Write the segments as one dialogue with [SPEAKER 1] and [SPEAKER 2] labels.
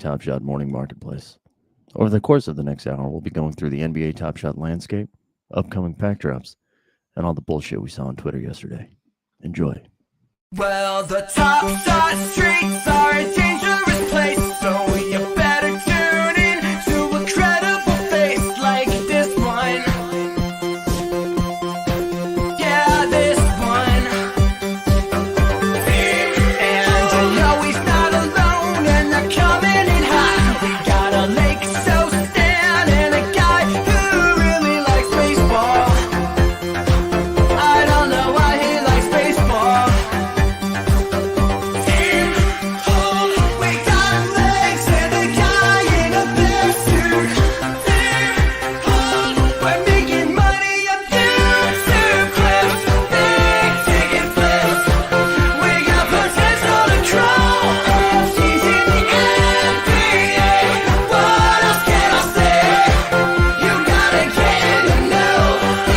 [SPEAKER 1] Top Shot Morning Marketplace. Over the course of the next hour, we'll be going through the NBA Top Shot landscape, upcoming pack drops, and all the bullshit we saw on Twitter yesterday. Enjoy.
[SPEAKER 2] Well, the top shot streets are a dangerous place, so you better tune in to a credible face like this one. Yeah, this one. And you know he's not alone, and they're coming in hot. We got a Lake so Stan and a guy who really likes baseball. I don't know why he likes baseball. We got legs and a guy in a bear suit. We're making money on YouTube clips, big ticket flips. We got potential to draw OFCs in the NBA. What else can I say? You gotta get in the know.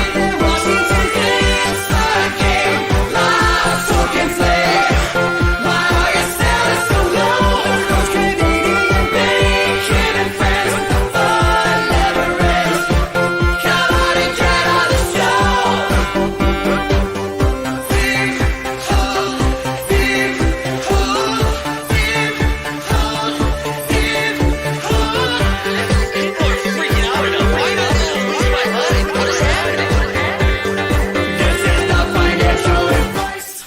[SPEAKER 2] Even Washington's inside game, live talking flag. Why are you selling so low? Those Canadian bacon and friends, the fun never ends. Come on and get on the show. This is the financial advice.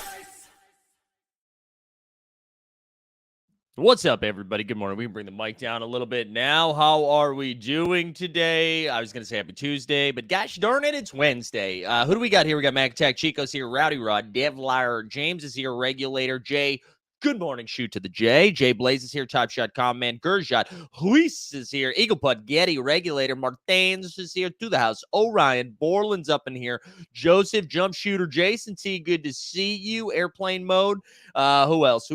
[SPEAKER 3] What's up, everybody? Good morning. We can bring the mic down a little bit now. How are we doing today? I was going to say happy Tuesday, but gosh darn it, it's Wednesday. Who do we got here? We got Mac Attack, Chico's here, Rowdy Rod, Devlire, James is here, Regulator, Jay. Good morning, shoot to the J. Jay Blaze is here, Top Shot, Man, Gershot, Huis is here, Eagle Putt, Getty, Regulator, Martins is here, to the house, Orion, Borland's up in here, Joseph, Jump Shooter, Jason T, good to see you, Airplane Mode. Who else?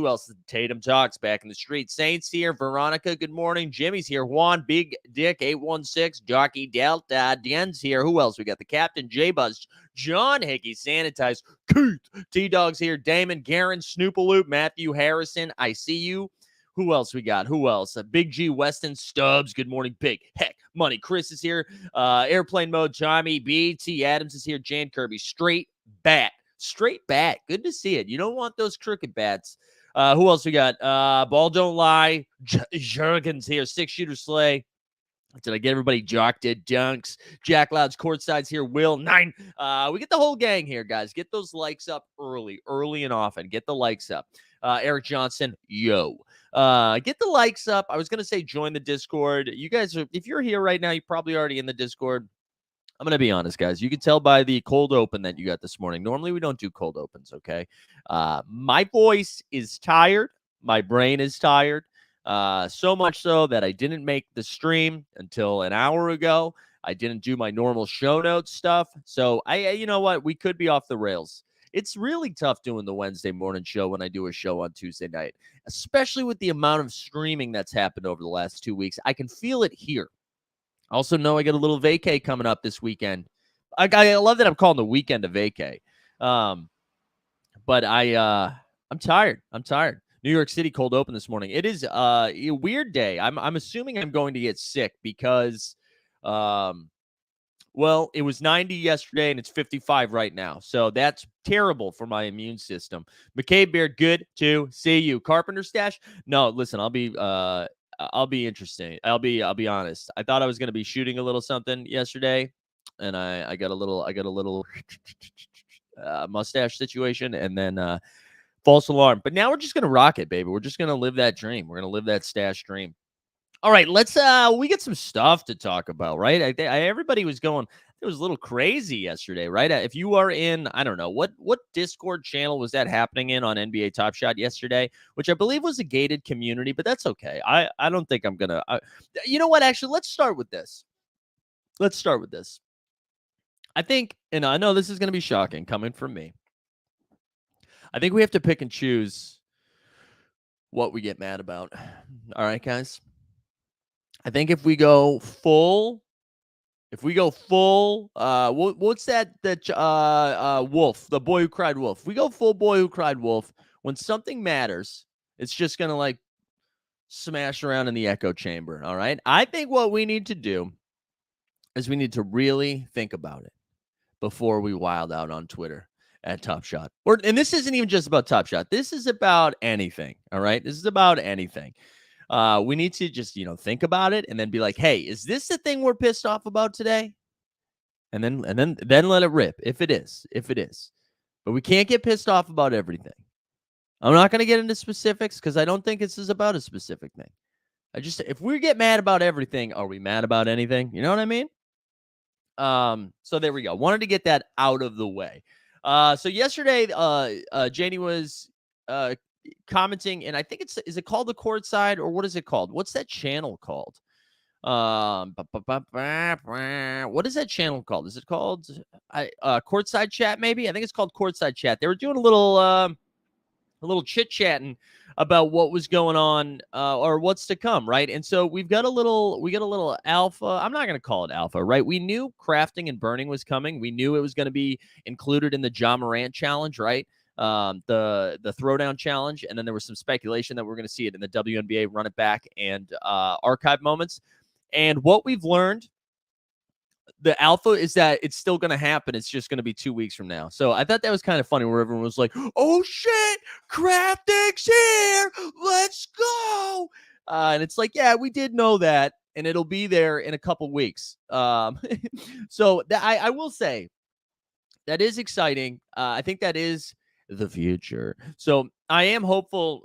[SPEAKER 3] Tatum Talks back in the street. Saints here. Veronica, good morning. Jimmy's here. Juan, Big Dick, 816. Jockey Delta. Dien's here. Who else? We got the Captain, J-Buzz, John Hickey, Sanitize, Keith, T-Dog's here. Damon, Garen, Snoopaloop, Matthew Harrison. I see you. Who else we got? Big G, Weston, Stubbs. Good morning, Big Heck Money. Chris is here. Airplane Mode, Tommy, B.T. Adams is here. Jan Kirby, Straight Bat. Straight bat. Good to see it. You don't want those crooked bats. Who else we got? Ball Don't Lie. Jurgens here. Six Shooter Slay. Did I get everybody? Jock did Dunks. Jack Loud's Courtside's here. Will 9. We get the whole gang here, guys. Get those likes up early and often. Get the likes up. Eric Johnson, yo. Get the likes up. I was going to say join the Discord. You guys, if you're here right now, you're probably already in the Discord. I'm going to be honest, guys. You can tell by the cold open that you got this morning. Normally, we don't do cold opens, okay? My voice is tired. My brain is tired. So much so that I didn't make the stream until an hour ago. I didn't do my normal show notes stuff. So, you know what? We could be off the rails. It's really tough doing the Wednesday morning show when I do a show on Tuesday night, especially with the amount of streaming that's happened over the last 2 weeks. I can feel it here. I also know I got a little vacay coming up this weekend. I love that I'm calling the weekend a vacay. But I'm tired. New York City cold open this morning. It is a weird day. I'm assuming I'm going to get sick because, well, it was 90 yesterday and it's 55 right now. So that's terrible for my immune system. McCabe Beard, good to see you. Carpenter Stash? No, listen, I'll be interesting. I'll be honest. I thought I was going to be shooting a little something yesterday, and I got a little mustache situation, and then false alarm. But now we're just going to rock it, baby. We're just going to live that dream. We're going to live that stash dream. All right, let's we get some stuff to talk about, right? Everybody was going, it was a little crazy yesterday, right? If you are in, I don't know, what Discord channel was that happening in on NBA Top Shot yesterday, which I believe was a gated community, but that's okay. I don't think I'm going to, you know what? Actually, let's start with this. I think, and I know this is going to be shocking coming from me. I think we have to pick and choose what we get mad about. All right, guys. I think if we go full, what's that wolf, the boy who cried wolf. If we go full boy who cried wolf, when something matters, it's just going to like smash around in the echo chamber. All right. I think what we need to do is we need to really think about it before we wild out on Twitter at Top Shot. And this isn't even just about Top Shot. This is about anything. All right. This is about anything. We need to just, think about it and then be like, hey, is this the thing we're pissed off about today? And then let it rip. If it is. But we can't get pissed off about everything. I'm not going to get into specifics because I don't think this is about a specific thing. If we get mad about everything, are we mad about anything? You know what I mean? So there we go. Wanted to get that out of the way. So yesterday, Janie was commenting, and I think is it called the Courtside, or what is it called? What's that channel called? What is that channel called? Is it called Courtside Chat? Maybe. I think it's called Courtside Chat. They were doing a little chit chatting about what was going on or what's to come, right? And so we got a little alpha. I'm not going to call it alpha, right? We knew crafting and burning was coming. We knew it was going to be included in the Ja Morant challenge, right? The throwdown challenge, and then there was some speculation that we're going to see it in the WNBA run it back and archive moments. And what we've learned, the alpha, is that it's still going to happen. It's just going to be 2 weeks from now. So I thought that was kind of funny, where everyone was like, "Oh shit, crafting's here, let's go!" And it's like, yeah, we did know that, and it'll be there in a couple weeks. So I will say that is exciting. I think that is the future. So I am hopeful.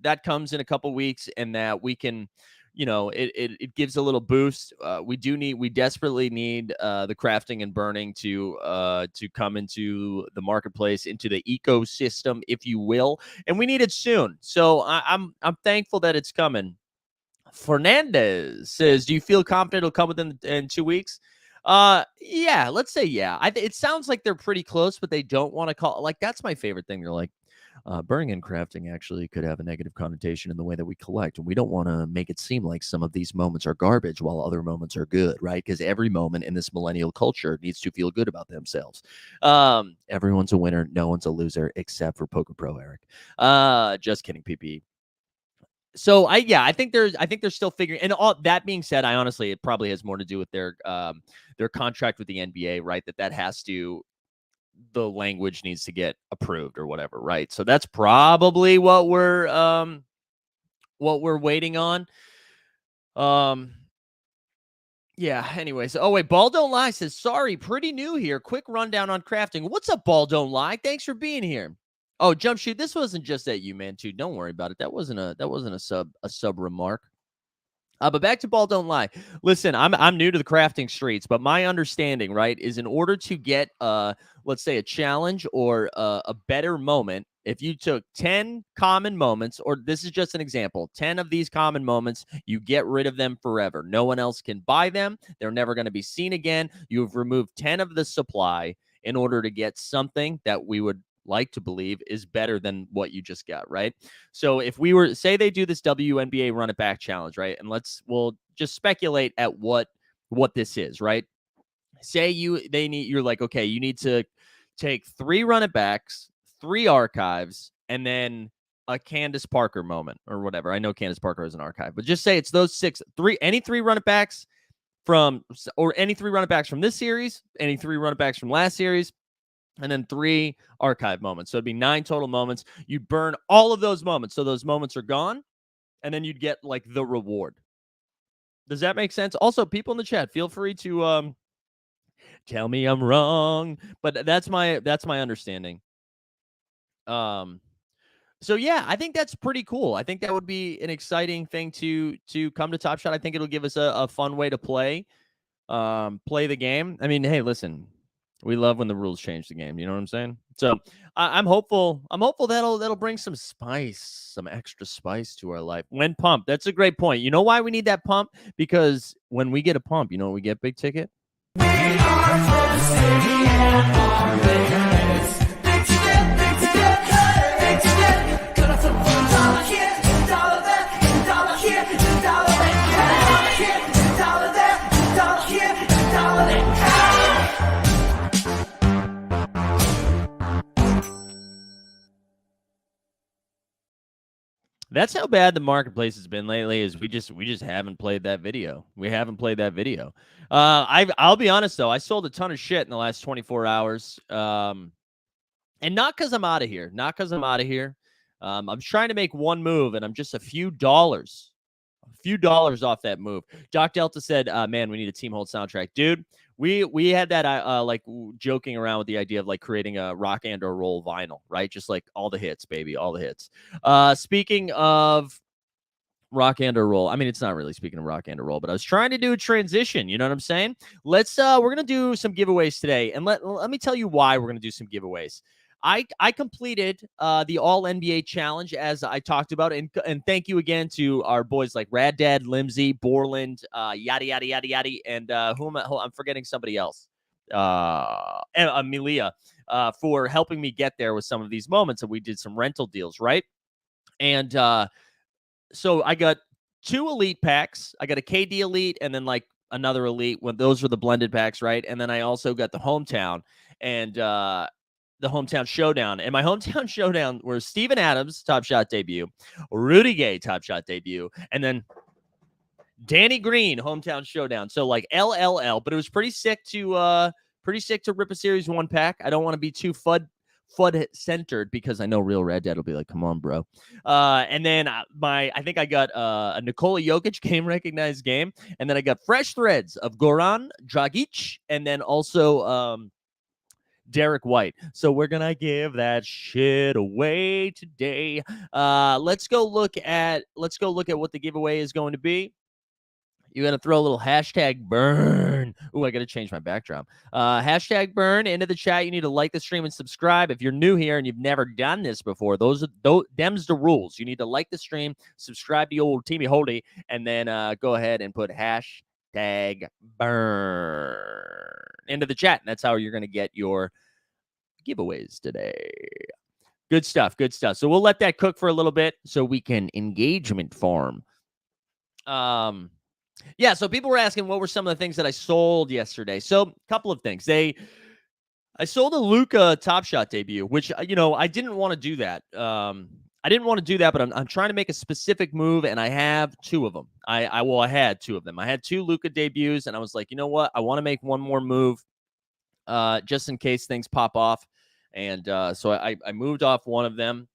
[SPEAKER 3] That comes in a couple weeks, and that we can, it gives a little boost. We desperately need the crafting and burning to come into the marketplace, into the ecosystem, if you will, and we need it soon. So I'm thankful that it's coming. Fernandez says, "Do you feel confident it'll come within 2 weeks?" Yeah, let's say yeah. It sounds like they're pretty close, but they don't want to call. Like, that's my favorite thing. They're like, burning and crafting actually could have a negative connotation in the way that we collect, and we don't want to make it seem like some of these moments are garbage while other moments are good, right? Because every moment in this millennial culture needs to feel good about themselves. Everyone's a winner, no one's a loser, except for Poker Pro Eric. Just kidding, PP. So I think they're still figuring. And all that being said, it probably has more to do with their contract with the NBA, right? That has to. The language needs to get approved or whatever, right? So that's probably what we're waiting on. Yeah, anyways. Oh, wait, Ball Don't Lie says, "Sorry, pretty new here. Quick rundown on crafting." What's up, Ball Don't Lie? Thanks for being here. Oh, Jump Shoot, this wasn't just at you, man, too. Don't worry about it. That wasn't a sub remark. But back to Ball Don't Lie. Listen, I'm new to the crafting streets, but my understanding, right, is in order to get let's say a challenge or a better moment, if you took 10 common moments, or this is just an example, 10 of these common moments, you get rid of them forever. No one else can buy them. They're never going to be seen again. You've removed 10 of the supply in order to get something that we would like to believe is better than what you just got, right? So if we were, say they do this WNBA run it back challenge, right? And we'll just speculate at what this is, right? Say you're like, okay, you need to take 3 run it backs, 3 archives, and then a Candace Parker moment or whatever. I know Candace Parker is an archive, but just say it's those any 3 run it backs from this series, any 3 run it backs from last series, and then 3 archive moments. So it'd be 9 total moments. You'd burn all of those moments, so those moments are gone, and then you'd get like the reward. Does that make sense? Also, people in the chat, feel free to tell me I'm wrong, but that's my understanding. So yeah, I think that's pretty cool. I think that would be an exciting thing to come to Top Shot. I think it'll give us a fun way to play the game. I mean, hey, listen, we love when the rules change the game. You know what I'm saying? So I'm hopeful. I'm hopeful that'll bring some spice, some extra spice to our life. When pumped, that's a great point. You know why we need that pump? Because when we get a pump, you know what we get? Big ticket.
[SPEAKER 2] We are from the city and our business. Big ticket, big ticket. Gonna flip $1 here, $1 there, $1 here, $1 there, $1 here, $1 there, $1 here, $1 there.
[SPEAKER 3] That's how bad the marketplace has been lately. Is we just haven't played that video. We haven't played that video. I'll be honest though, I sold a ton of shit in the last 24 hours. And not because I'm out of here. Not because I'm out of here. I'm trying to make one move, and I'm just a few dollars off that move. Doc Delta said, "Man, we need a Team Hold soundtrack, dude." We had that joking around with the idea of like creating a rock and or roll vinyl, right? Just like all the hits, baby, all the hits. Speaking of rock and or roll, I mean, it's not really speaking of rock and or roll, but I was trying to do a transition. You know what I'm saying? We're gonna do some giveaways today, and let me tell you why we're gonna do some giveaways. I completed the All NBA challenge as I talked about, and thank you again to our boys like Rad Dad, Limsey, Borland, yada yada yada yada, and I'm forgetting somebody else, Amelia, for helping me get there with some of these moments. And we did some rental deals, right? And so I got 2 elite packs. I got a KD elite and then like another elite. When those were the blended packs, right? And then I also got the hometown and the hometown showdown. And my hometown showdown were Steven Adams Top Shot debut, Rudy Gay Top Shot debut, and then Danny Green hometown showdown. So like LLL, but it was pretty sick to rip a series 1 pack. I don't want to be too FUD centered because I know real Red Dad will be like, come on, bro. And then I think I got a Nikola Jokic game recognized game, and then I got fresh threads of Goran Dragic, and then also Derek White. So we're gonna give that shit away today. Let's go look at what the giveaway is going to be. You're going to throw a little hashtag burn. Ooh, I got to change my backdrop. Hashtag burn into the chat. You need to like the stream and subscribe. If you're new here and you've never done this before, them's the rules. You need to like the stream, subscribe to old Teamy Holdy, and then go ahead and put hashtag burn into the chat. And that's how you're going to get your giveaways today. Good stuff. Good stuff. So we'll let that cook for a little bit so we can engagement farm. Yeah, so people were asking what were some of the things that I sold yesterday. So a couple of things. I sold a Luka Top Shot debut, which, I didn't want to do that. I didn't want to do that, but I'm trying to make a specific move, and I have 2 of them. I had 2 of them. I had 2 Luka debuts, and I was like, you know what? I want to make one more move just in case things pop off. And so I moved off one of them.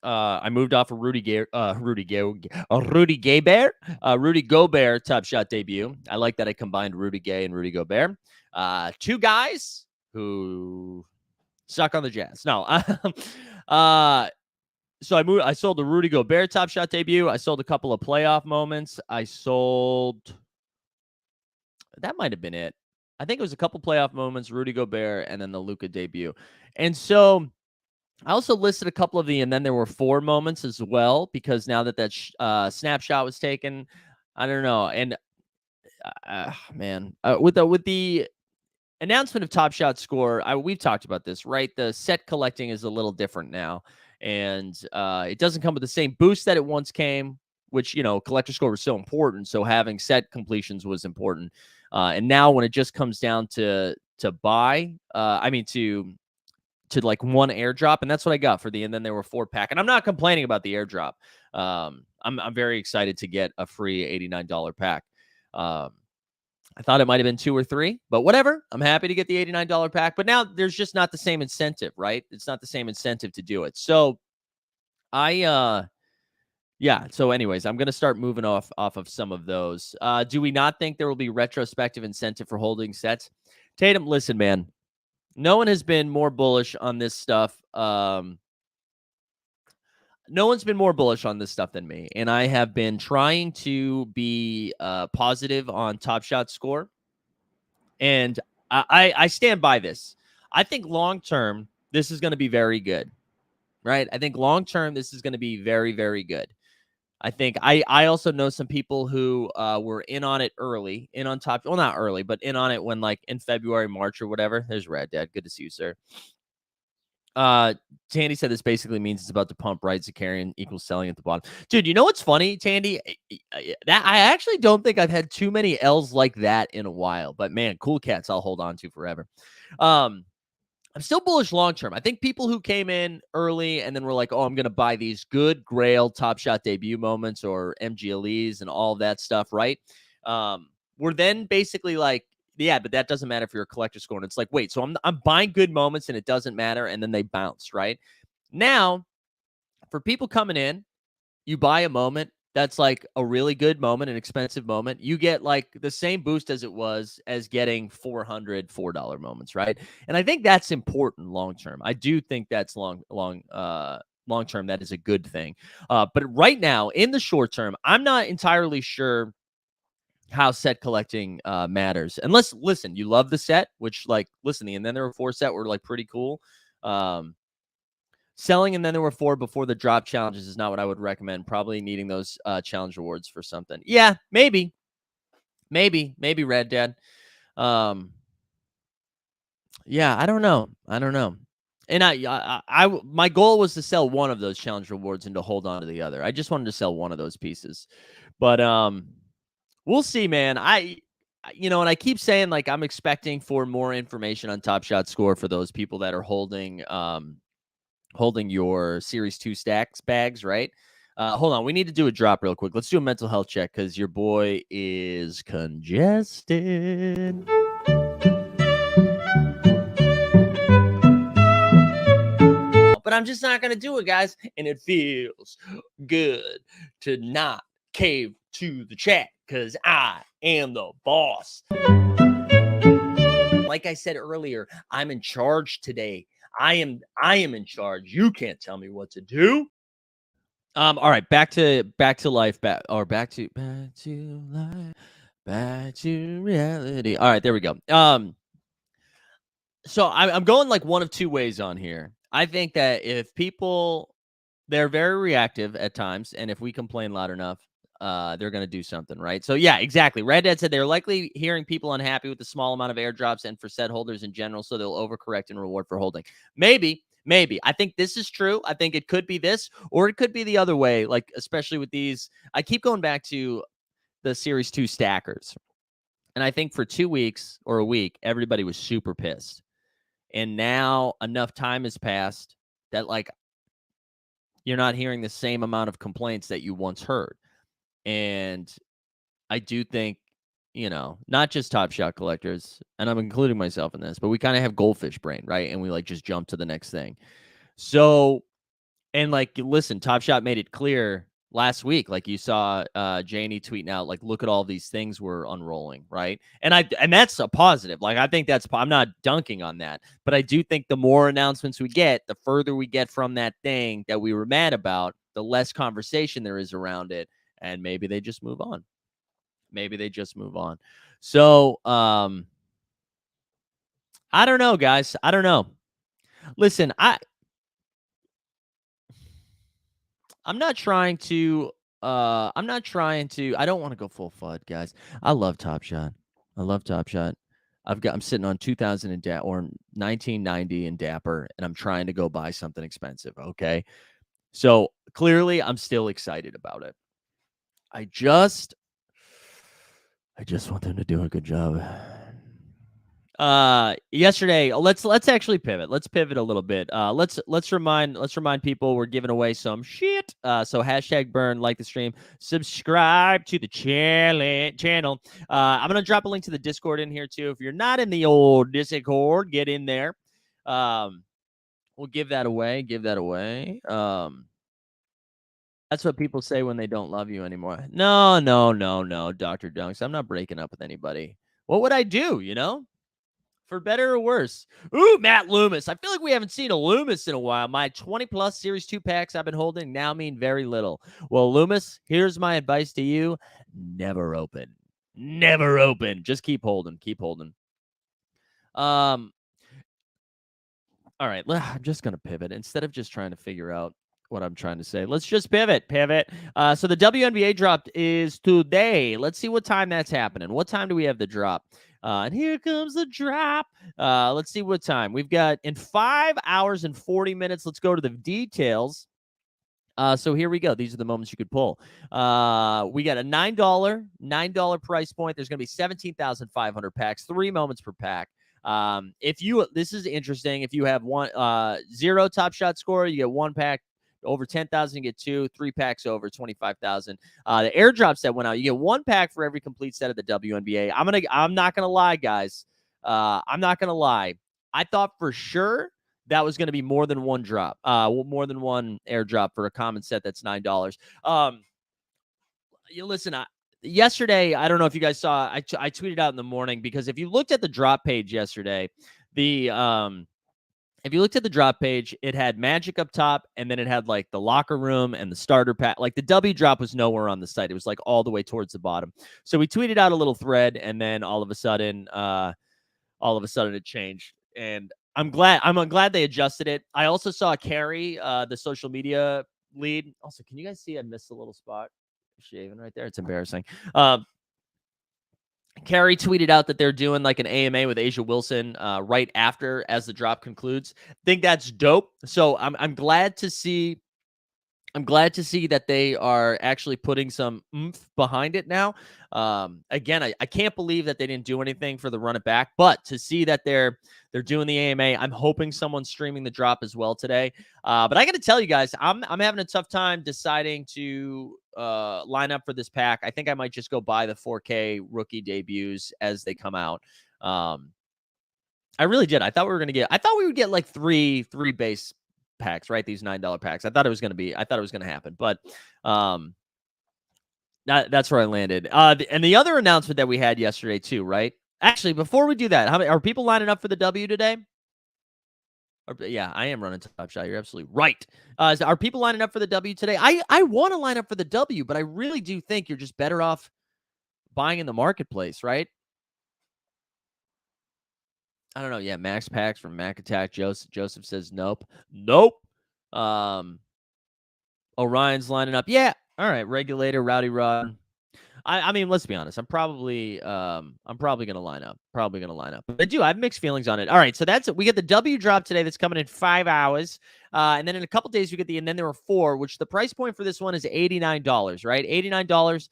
[SPEAKER 3] I moved off of Rudy Gobert Top Shot debut. I like that I combined Rudy Gay and Rudy Gobert. 2 guys who suck on the Jazz. No. So I sold the Rudy Gobert Top Shot debut. I sold a couple of playoff moments. That might have been it. I think it was a couple playoff moments, Rudy Gobert, and then the Luka debut. And so I also listed a couple of and then there were 4 moments as well, because now that snapshot was taken, I don't know. And with the announcement of Top Shot score, we've talked about this, right? The set collecting is a little different now, and it doesn't come with the same boost that it once came, which, collector score was so important. So having set completions was important. And now when it just comes down to buy, to like 1 airdrop, and that's what I got for and then there were 4 pack, and I'm not complaining about the airdrop. I'm very excited to get a free $89 pack. I thought it might have been 2 or 3, but whatever. I'm happy to get the $89 pack, but now there's just not the same incentive, right? It's not the same incentive to do it. So so anyways, I'm going to start moving off of some of those. Do we not think there will be retrospective incentive for holding sets? Tatum, listen, man. No one has been more bullish on this stuff. No one's been more bullish on this stuff than me. And I have been trying to be positive on Top Shot score. And I stand by this. I think long-term, this is going to be very good. Right? I think long-term, this is going to be very, very good. I think I also know some people who were in on it early, not early, but in on it when like in February, March or whatever. There's Rad Dad. Good to see you, sir. Tandy said this basically means it's about to pump right Zakarian equals selling at the bottom. Dude, you know what's funny, Tandy? That I actually don't think I've had too many L's like that in a while. But man, Cool Cats I'll hold on to forever. I'm still bullish long term. I think people who came in early and then were like, oh, I'm going to buy these good Grail Top Shot debut moments or MGLEs and all that stuff, right? We're then basically like, yeah, but that doesn't matter if you're a collector score. And it's like, wait, so I'm buying good moments and it doesn't matter. And then they bounce, right? Now, for people coming in, you buy a moment that's like a really good moment, an expensive moment. You get like the same boost as it was as getting $400 moments, right? And I think that's important long term. I do think that's long term. That is a good thing. But right now, in the short term, I'm not entirely sure how set collecting matters. Unless, listen, you love the set, which like listen, and then there were 4 set were like pretty cool. Selling and then there were 4 before the drop challenges is not what I would recommend. Probably needing those challenge rewards for something. Yeah, maybe Red Dead. Yeah, I don't know. And my goal was to sell one of those challenge rewards and to hold on to the other. I just wanted to sell one of those pieces, but we'll see, man. And I keep saying like I'm expecting for more information on Top Shot Score for those people that are holding your Series 2 stacks bags, right? Hold on. We need to do a drop real quick. Let's do a mental health check because your boy is congested. But I'm just not going to do it, guys. And it feels good to not cave to the chat because I am the boss. Like I said earlier, I'm in charge today. I am in charge. You can't tell me what to do. All right, back to life, back to life, back to reality. All right, there we go. So I'm going like one of two ways on here. I think that if people, they're very reactive at times, and if we complain loud enough, they're going to do something, right? So yeah, exactly. Red Dead said they're likely hearing people unhappy with the small amount of airdrops and for set holders in general, so they'll overcorrect and reward for holding. Maybe. I think this is true. I think it could be this, or it could be the other way, like especially with these. I keep going back to the Series 2 stackers. And I think for 2 weeks or a week, everybody was super pissed. And now enough time has passed that like you're not hearing the same amount of complaints that you once heard. And I do think, not just Top Shot collectors, and I'm including myself in this, but we kind of have goldfish brain, right? And we like just jump to the next thing. So, and like, listen, Top Shot made it clear last week, like you saw Janie tweeting out, like, look at all these things we're unrolling, right? And that's a positive. Like, I think I'm not dunking on that, but I do think the more announcements we get, the further we get from that thing that we were mad about, the less conversation there is around it. And maybe they just move on. So, I don't know, guys. I don't know. Listen, I'm not trying to, I don't want to go full FUD, guys. I love Top Shot. I'm sitting on 2000 or 1990 in Dapper, and I'm trying to go buy something expensive. Okay. So clearly I'm still excited about it. I just want them to do a good job. Yesterday, let's actually pivot. Let's pivot a little bit. Let's remind people we're giving away some shit. So #burn, like the stream, subscribe to the channel. I'm gonna drop a link to the Discord in here too. If you're not in the old Discord, get in there. We'll give that away. That's what people say when they don't love you anymore. No, Dr. Dunks. I'm not breaking up with anybody. What would I do, For better or worse? Ooh, Matt Loomis. I feel like we haven't seen a Loomis in a while. My 20-plus Series 2 packs I've been holding now mean very little. Well, Loomis, here's my advice to you. Never open. Just keep holding. All right, I'm just going to pivot. Instead of just trying to figure out what I'm trying to say, let's just pivot. So the WNBA drop is today. Let's see what time that's happening. What time do we have the drop? And here comes the drop. Let's see what time. We've got in 5 hours and 40 minutes. Let's go to the details. So here we go. These are the moments you could pull. We got a $9 price point. There's going to be 17,500 packs, 3 moments per pack. This is interesting. If you have zero Top Shot score, you get one pack. Over 10,000, you get 2, 3 packs over 25,000. The airdrops that went out, you get 1 pack for every complete set of the WNBA. I'm not gonna lie, guys. I'm not gonna lie. I thought for sure that was gonna be more than one drop, more than one airdrop for a common set that's $9. You listen. Yesterday, I don't know if you guys saw. I tweeted out in the morning because if you looked at the drop page yesterday, if you looked at the drop page, it had Magic up top, and then it had like the locker room and the starter pack. Like the W drop was nowhere on the site. It was like all the way towards the bottom. So we tweeted out a little thread, and then all of a sudden it changed. And I'm glad they adjusted it. I also saw Carrie, the social media lead. Also, can you guys see I missed a little spot? Shaving right there. It's embarrassing. Carrie tweeted out that they're doing like an AMA with Asia Wilson right after as the drop concludes. Think that's dope. So I'm glad to see. I'm glad to see that they are actually putting some oomph behind it now. Again, I can't believe that they didn't do anything for the run it back, but to see that they're doing the AMA, I'm hoping someone's streaming the drop as well today. But I got to tell you guys, I'm having a tough time deciding to line up for this pack. I think I might just go buy the 4K rookie debuts as they come out. I really did. I thought we would get like three base packs, right? These $9 packs. I thought it was going to happen, but that's where I landed. And the other announcement that we had yesterday too, right? Actually, before we do that, how many are people lining up for the W today? Yeah, I am running Top Shot. You're absolutely right. Are people lining up for the W today? I want to line up for the W, but I really do think you're just better off buying in the marketplace, right? I don't know. Yeah, max packs from Mac Attack. Joseph says nope. Orion's lining up. Yeah. All right. Regulator, Rowdy Rod. I mean, let's be honest. I'm probably gonna line up. But I have mixed feelings on it. All right, so that's it. We get the W drop today. That's coming in 5 hours, and then in a couple days we get and then there were 4, which the price point for this one is $89. Right, $89.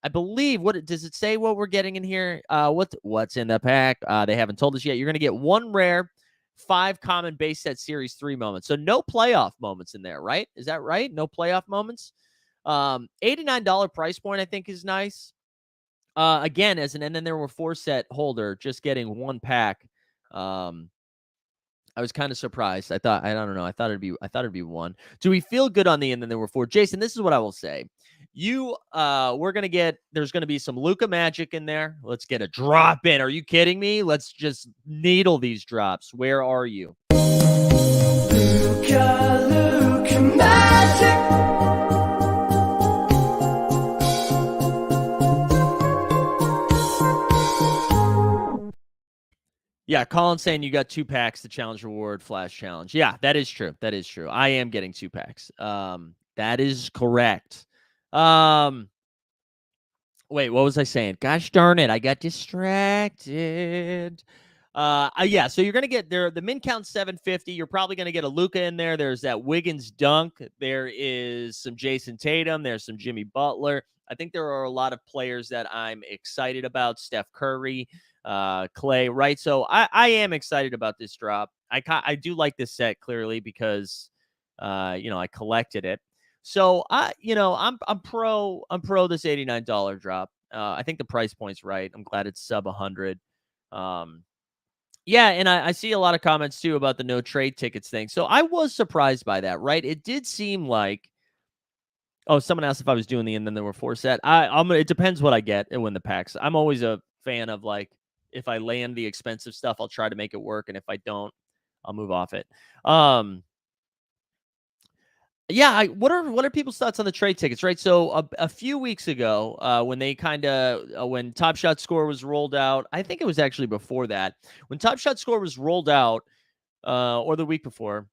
[SPEAKER 3] I believe. What does it say? What we're getting in here? What's in the pack? They haven't told us yet. You're gonna get 1 rare, 5 common base set series 3 moments. So no playoff moments in there, right? Is that right? No playoff moments. $89 price point I think is nice. Again, and then there were 4 set holder, just getting 1 pack. I was kind of surprised. I don't know. I thought it'd be 1. Do we feel good on the and then there were 4? Jason, this is what I will say. There's gonna be some Luka Magic in there. Let's get a drop in. Are you kidding me? Let's just needle these drops. Where are you?
[SPEAKER 2] Luka Magic.
[SPEAKER 3] Yeah, Colin saying you got 2 packs, the challenge reward flash challenge. Yeah, that is true. I am getting 2 packs. That is correct. Wait, what was I saying? Gosh darn it, I got distracted. Yeah, so you're gonna get the min count 750. You're probably gonna get a Luka in there. There's that Wiggins dunk. There is some Jason Tatum. There's some Jimmy Butler. I think there are a lot of players that I'm excited about. Steph Curry, Clay, right? So I am excited about this drop. I do like this set clearly because I collected it. So I'm pro this $89 drop. I think the price point's right. I'm glad it's sub 100. Yeah, and I see a lot of comments too about the no trade tickets thing. So I was surprised by that, right? It did seem like someone asked if I was doing and then there were 4 set. It depends what I get and when the packs. I'm always a fan of like if I land the expensive stuff, I'll try to make it work, and if I don't, I'll move off it. Yeah, what are people's thoughts on the trade tickets, right? So a few weeks ago, when they when Top Shot Score was rolled out, I think it was actually before that. When Top Shot Score was rolled out, or the week before,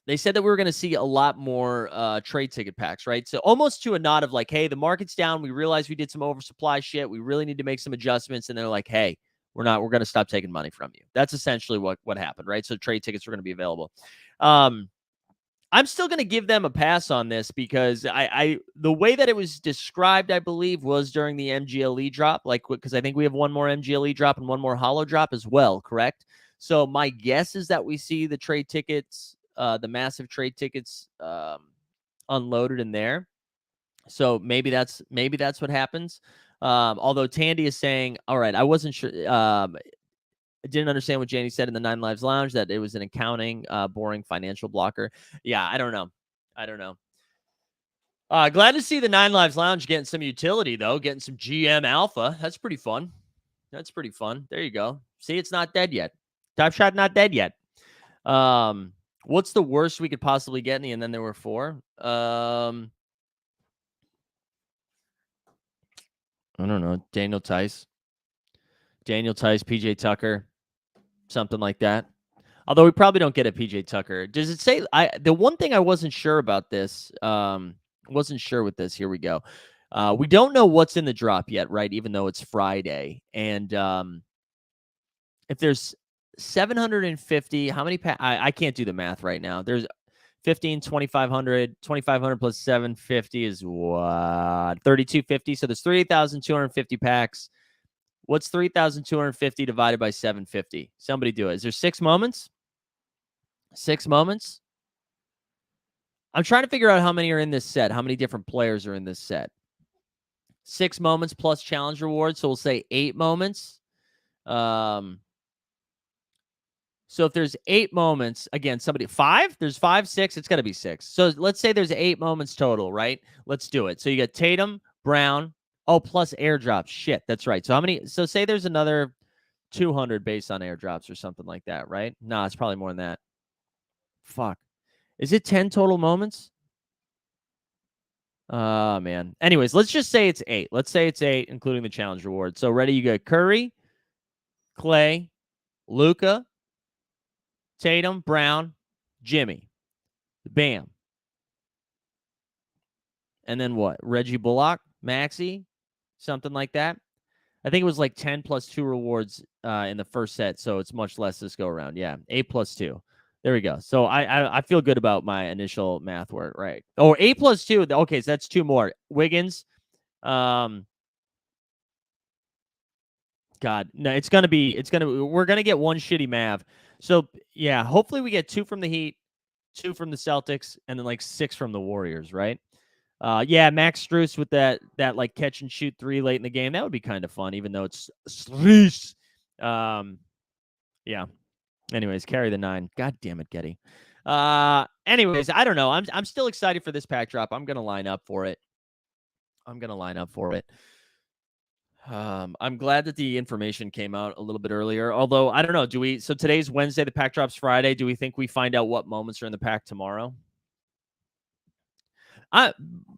[SPEAKER 3] they said that we were going to see a lot more trade ticket packs, right? So almost to a nod of like, hey, the market's down. We realize we did some oversupply shit. We really need to make some adjustments. And they're like, hey, we're going to stop taking money from you. That's essentially what happened, right? So trade tickets are going to be available. I'm still going to give them a pass on this because the way that it was described, I believe, was during the MGLE drop, like because I think we have one more MGLE drop and one more holo drop as well, correct? So my guess is that we see the trade tickets, the massive trade tickets, unloaded in there. So maybe that's what happens. Although Tandy is saying, all right, I wasn't sure. I didn't understand what Janie said in the Nine Lives Lounge, that it was an accounting, boring financial blocker. Yeah, I don't know. Glad to see the Nine Lives Lounge getting some utility, though, getting some GM alpha. That's pretty fun. There you go. See, it's not dead yet. Top Shot not dead yet. What's the worst we could possibly get? And then there were 4. I don't know. Daniel Tice, PJ Tucker, something like that. Although we probably don't get a PJ Tucker. Does it say? The one thing I wasn't sure about this, wasn't sure with this. Here we go. We don't know what's in the drop yet, right? Even though it's Friday, and if there's 750, how many? I can't do the math right now. There's 15, 2,500 plus 750 is what? 3,250. So there's 3,250 packs. What's 3,250 divided by 750? Somebody do it. Is there 6 moments? 6 moments? I'm trying to figure out how many are in this set. How many different players are in this set? 6 moments plus challenge rewards. So we'll say 8 moments. So if there's 8 moments, again, somebody 5? There's 5, 6. It's got to be 6. So let's say there's 8 moments total, right? Let's do it. So you got Tatum, Brown. Oh, plus airdrops. Shit, that's right. So how many? So say there's another 200 based on airdrops or something like that, right? No, it's probably more than that. Fuck. Is it 10 total moments? Man. Anyways, let's just say it's 8. Let's say it's 8, including the challenge reward. So ready, you got Curry, Clay, Luka, Tatum, Brown, Jimmy. Bam. And then what? Reggie Bullock, Maxey, something like that. I think it was like 10 plus 2 rewards in the first set, so it's much less this go around. Yeah, 8 plus 2. There we go. So I feel good about my initial math work, right? Oh, 8 plus 2. Okay, so that's 2 more. Wiggins. God, no, we're gonna get one shitty Mav. So yeah, hopefully we get 2 from the Heat, 2 from the Celtics, and then like 6 from the Warriors, right? Yeah, Max Strus with that like catch and shoot 3 late in the game. That would be kind of fun, even though it's Strus. Yeah. Anyways, carry the 9. God damn it, Getty. Anyways, I don't know. I'm still excited for this pack drop. I'm gonna line up for it. I'm glad that the information came out a little bit earlier. Although I don't know. So today's Wednesday, the pack drops Friday. Do we think we find out what moments are in the pack tomorrow?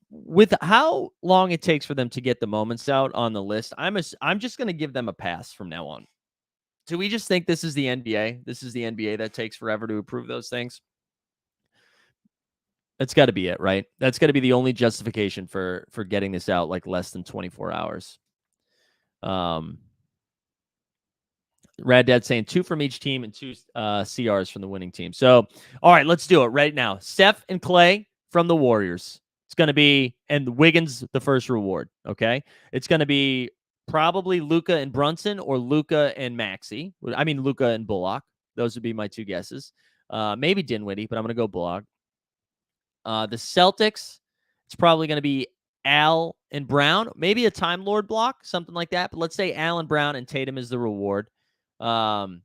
[SPEAKER 3] With how long it takes for them to get the moments out on the list, I'm just going to give them a pass from now on. Do we just think this is the NBA? This is the NBA that takes forever to approve those things? That's got to be it, right? That's got to be the only justification for getting this out like less than 24 hours. Rad Dad saying 2 from each team and 2 CRs from the winning team. So, all right, let's do it right now. Steph and Clay from the Warriors. It's going to be, and Wiggins, the first reward, okay? It's going to be probably Luka and Brunson or Luka and Maxey. I mean, Luka and Bullock. Those would be my 2 guesses. Maybe Dinwiddie, but I'm going to go Bullock. The Celtics, it's probably going to be Al and Brown. Maybe a Time Lord block, something like that. But let's say Al and Brown and Tatum is the reward. And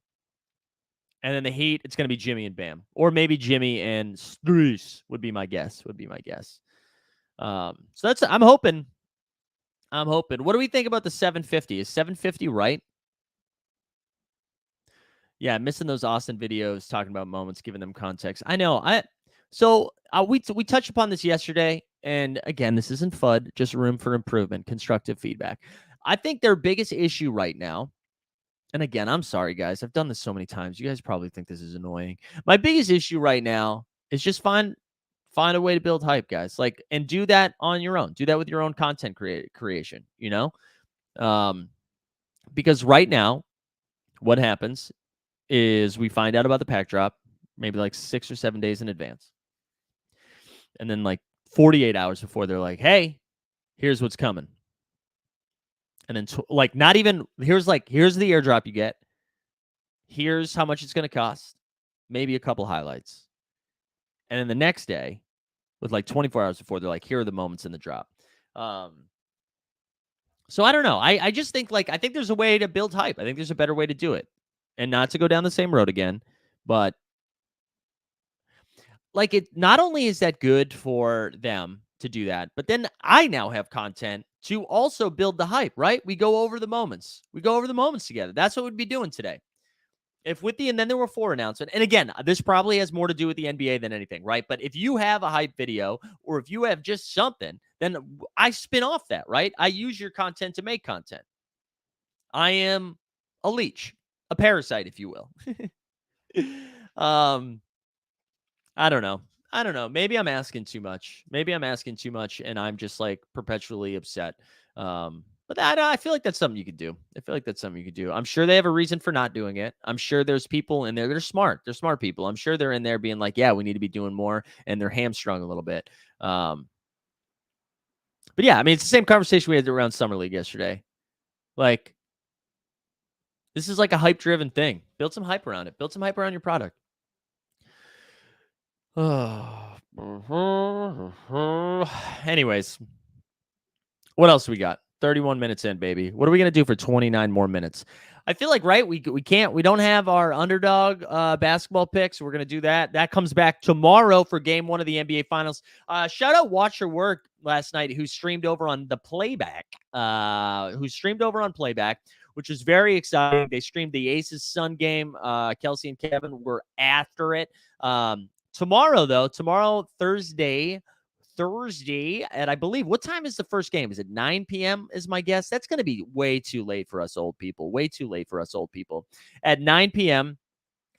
[SPEAKER 3] then the Heat, it's going to be Jimmy and Bam. Or maybe Jimmy and Strus would be my guess. So that's, I'm hoping. What do we think about the 750? Is 750 right? Yeah, missing those Austin videos talking about moments, giving them context. I know. We touched upon this yesterday, and again, this isn't FUD, just room for improvement, constructive feedback. I think their biggest issue right now, and again, I'm sorry, guys, I've done this so many times. You guys probably think this is annoying. My biggest issue right now is just find a way to build hype, guys. Like, and do that on your own. Do that with your own content creation, you know? Because right now, what happens is we find out about the pack drop maybe like 6 or 7 days in advance. And then like 48 hours before, they're like, hey, here's what's coming. And then like not even here's the airdrop you get. Here's how much it's going to cost. Maybe a couple highlights. And then the next day, with like 24 hours before, they're like, here are the moments in the drop. So I don't know. I just think I think there's a way to build hype. I think there's a better way to do it. And not to go down the same road again, but it not only is that good for them to do that, but then I now have content to also build the hype, right? We go over the moments. We go over the moments together. That's what we'd be doing today. And then there were 4 announcements. And again, this probably has more to do with the NBA than anything, right? But if you have a hype video or if you have just something, then I spin off that, right? I use your content to make content. I am a leech, a parasite, if you will. I don't know. Maybe I'm asking too much. And I'm just perpetually upset. But I feel like that's something you could do. I'm sure they have a reason for not doing it. I'm sure there's people in there that are smart. They're smart people. I'm sure they're in there being like, yeah, we need to be doing more. And they're hamstrung a little bit. But yeah, I mean, it's the same conversation we had around Summer League yesterday. This is like a hype-driven thing. Build some hype around it. Build some hype around your product. Anyways, what else we got? 31 minutes in, baby. What are we going to do for 29 more minutes? I feel like, right, we don't have our underdog basketball picks. We're going to do that. That comes back tomorrow for game 1 of the NBA Finals. Shout out Watch Your Work last night, who streamed over on the playback, which is very exciting. They streamed the Aces Sun game. Kelsey and Kevin were after it. Tomorrow, Thursday, and I believe, what time is the first game? Is it 9 p.m. is my guess? That's going to be way too late for us old people. At 9 p.m.,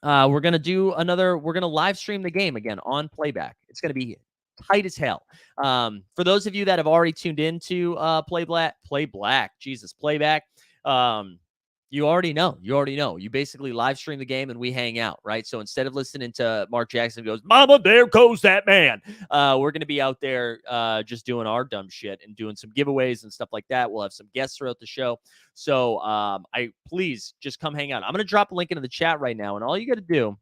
[SPEAKER 3] we're going to live stream the game again on playback. It's going to be tight as hell. For those of you that have already tuned into playback, you already know. You basically live stream the game and we hang out, right? So instead of listening to Mark Jackson goes, "Mama, there goes that man," we're going to be out there just doing our dumb shit and doing some giveaways and stuff like that. We'll have some guests throughout the show. So please just come hang out. I'm going to drop a link into the chat right now, and all you got to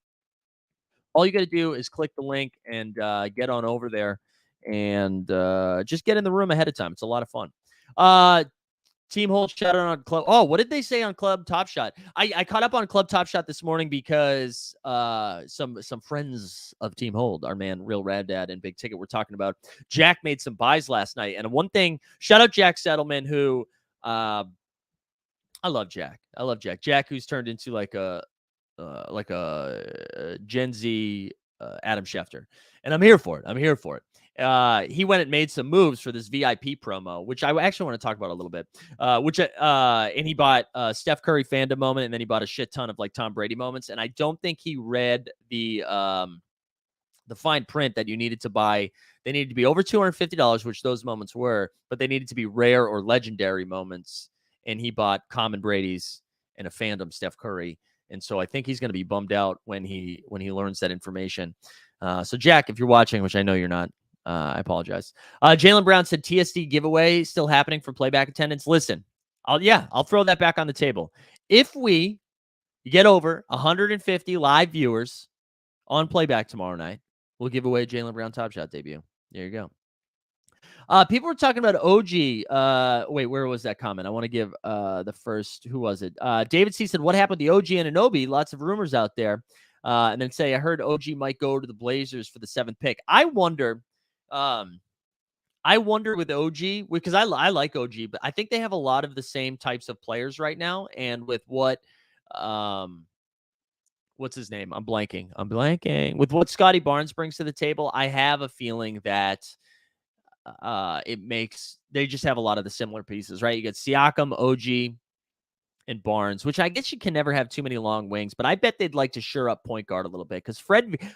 [SPEAKER 3] do is click the link and get on over there and just get in the room ahead of time. It's a lot of fun. Team Hold shout out on Club. Oh, what did they say on Club Top Shot? I caught up on Club Top Shot this morning because some friends of Team Hold, our man Real Rad Dad and Big Ticket, were talking about Jack made some buys last night. And one thing, shout out Jack Settleman, who I love Jack. Jack, who's turned into like a Gen Z Adam Schefter. And I'm here for it. He went and made some moves for this VIP promo, which I actually want to talk about a little bit. And he bought Steph Curry fandom moment, and then he bought a shit ton of Tom Brady moments. And I don't think he read the fine print that you needed to buy. They needed to be over $250, which those moments were, but they needed to be rare or legendary moments. And he bought common Brady's and a fandom Steph Curry. And so I think he's going to be bummed out when he learns that information. So Jack, if you're watching, which I know you're not, I apologize. Jaylen Brown said TSD giveaway still happening for playback attendance. Listen, I'll throw that back on the table. If we get over 150 live viewers on playback tomorrow night, we'll give away a Jaylen Brown Top Shot debut. There you go. People were talking about OG. Wait, where was that comment? I want to give the first. Who was it? David C said, "What happened to the OG and Anunoby? Lots of rumors out there." And then say, "I heard OG might go to the Blazers for the 7th pick." I wonder with OG, because I like OG, but I think they have a lot of the same types of players right now. And with what's his name? I'm blanking. With what Scotty Barnes brings to the table, I have a feeling that they just have a lot of the similar pieces, right? You got Siakam, OG, and Barnes, which I guess you can never have too many long wings, but I bet they'd like to shore up point guard a little bit because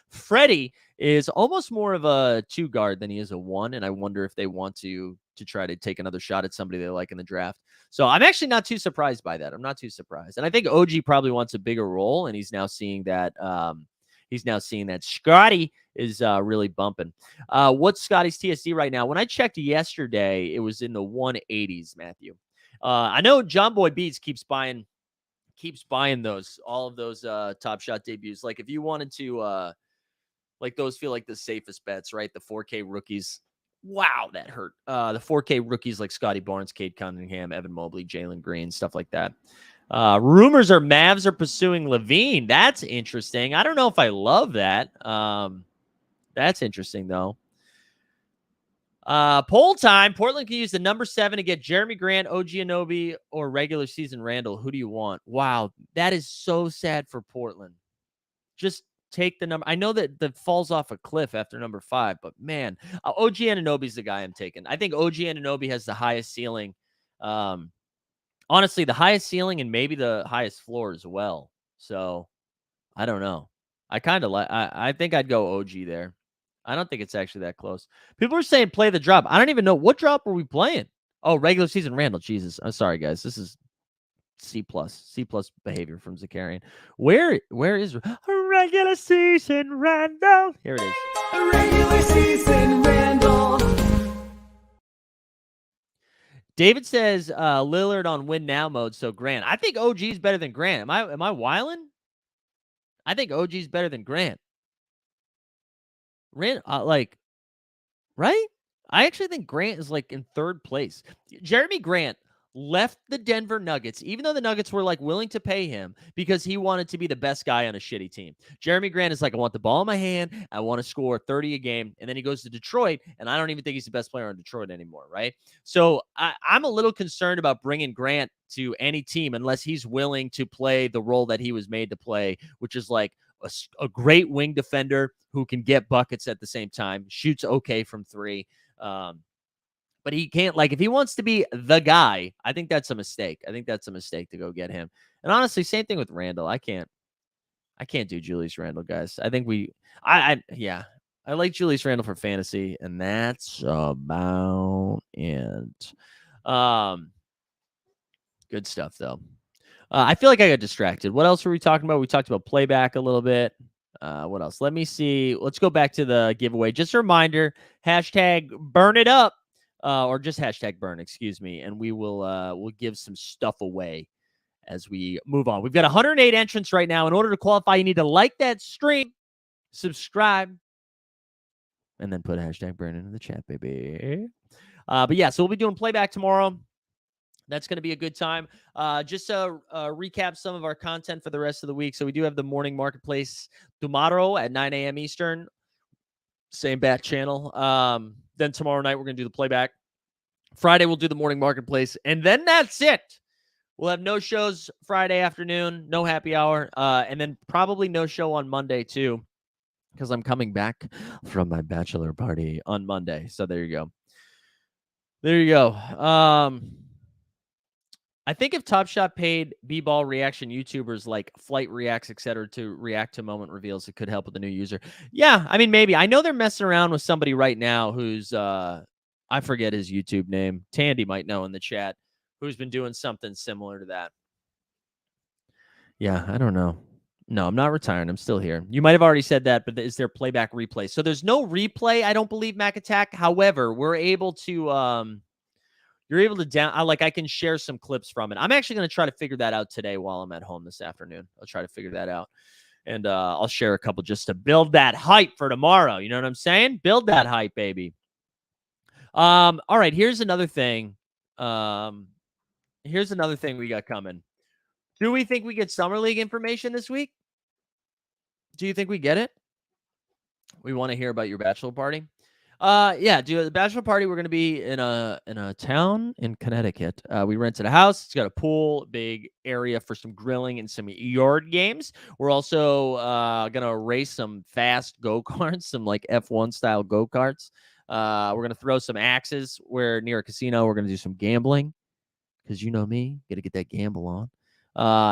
[SPEAKER 3] Freddie is almost more of a 2 guard than he is a 1, and I wonder if they want to try to take another shot at somebody they like in the draft. So I'm actually not too surprised by that. I'm not too surprised. And I think OG probably wants a bigger role, and he's now seeing that he's now seeing that Scotty is really bumping. What's Scotty's TSD right now? When I checked yesterday, it was in the 180s, Matthew. I know John Boy Beats keeps buying all of those Top Shot debuts. Like if you wanted to like those feel like the safest bets, right? The 4K rookies. Wow, that hurt. The 4K rookies like Scotty Barnes, Cade Cunningham, Evan Mobley, Jalen Green, stuff like that. Rumors are Mavs are pursuing Levine. That's interesting. I don't know if I love that. That's interesting though. Poll time. Portland can use the number 7 to get Jeremy Grant, OG Anunoby, or regular season Randall. Who do you want? Wow, that is so sad for Portland. Just take the number. I know that falls off a cliff after number 5, but man, OG Anunoby is the guy I'm taking. I think OG Anunoby has the highest ceiling. Honestly, the highest ceiling and maybe the highest floor as well. So I don't know. I kind of like. I think I'd go OG there. I don't think it's actually that close. People are saying play the drop. I don't even know what drop were we playing. Oh, regular season Randall. Jesus, I'm sorry, guys. This is C plus behavior from Zakarian. Where is regular season Randall? Here it is.
[SPEAKER 2] Regular season Randall.
[SPEAKER 3] David says Lillard on win now mode. So Grant, I think OG is better than Grant. Am I wiling? I think OG is better than Grant. Right? I actually think Grant is like in 3rd place. Jeremy Grant left the Denver Nuggets, even though the Nuggets were like willing to pay him because he wanted to be the best guy on a shitty team. Jeremy Grant is like, I want the ball in my hand. I want to score 30 a game. And then he goes to Detroit, and I don't even think he's the best player on Detroit anymore, right? So I'm a little concerned about bringing Grant to any team unless he's willing to play the role that he was made to play, which is like a great wing defender who can get buckets at the same time, shoots okay from 3. But he can't, like, if he wants to be the guy, I think that's a mistake. I think that's a mistake to go get him. And honestly, same thing with Randall. I can't do Julius Randall, guys. I think I like Julius Randall for fantasy, and that's about it. Good stuff, though. I feel like I got distracted. What else were we talking about? We talked about playback a little bit. What else? Let me see. Let's go back to the giveaway. Just a reminder, hashtag burn it up. Or just hashtag burn, excuse me, and we will we'll give some stuff away as we move on. We've got 108 entrants right now. In order to qualify, you need to like that stream, subscribe, and then put hashtag burn into the chat, baby. But yeah, so we'll be doing playback tomorrow. That's going to be a good time. Just to recap some of our content for the rest of the week. So we do have the morning marketplace tomorrow at 9 a.m. Eastern. Same bat channel. Then tomorrow night, we're going to do the playback. Friday, we'll do the morning marketplace. And then that's it. We'll have no shows Friday afternoon, no happy hour, and then probably no show on Monday, too, because I'm coming back from my bachelor party on Monday. So there you go. There you go. I think if Top Shot paid B-ball reaction YouTubers like Flight Reacts, etc., to react to moment reveals, it could help with the new user. Yeah, I mean, maybe. I know they're messing around with somebody right now who's, I forget his YouTube name. Tandy might know in the chat, who's been doing something similar to that. Yeah, I don't know. No, I'm not retiring. I'm still here. You might have already said that, but is there playback replay? So there's no replay, I don't believe, Mac Attack. However, we're able to... You're able to I can share some clips from it. I'm actually going to try to figure that out today while I'm at home this afternoon. I'll try to figure that out. And I'll share a couple just to build that hype for tomorrow. You know what I'm saying? Build that hype, baby. All right, here's another thing. Here's another thing we got coming. Do we think we get Summer League information this week? Do you think we get it? We want to hear about your bachelor party. Yeah, dude, the bachelor party, we're going to be in a town in Connecticut. We rented a house. It's got a pool, big area for some grilling and some yard games. We're also going to race some fast go-karts, some like F1 style go-karts. We're going to throw some axes. We're near a casino. We're going to do some gambling because you know me, got to get that gamble on.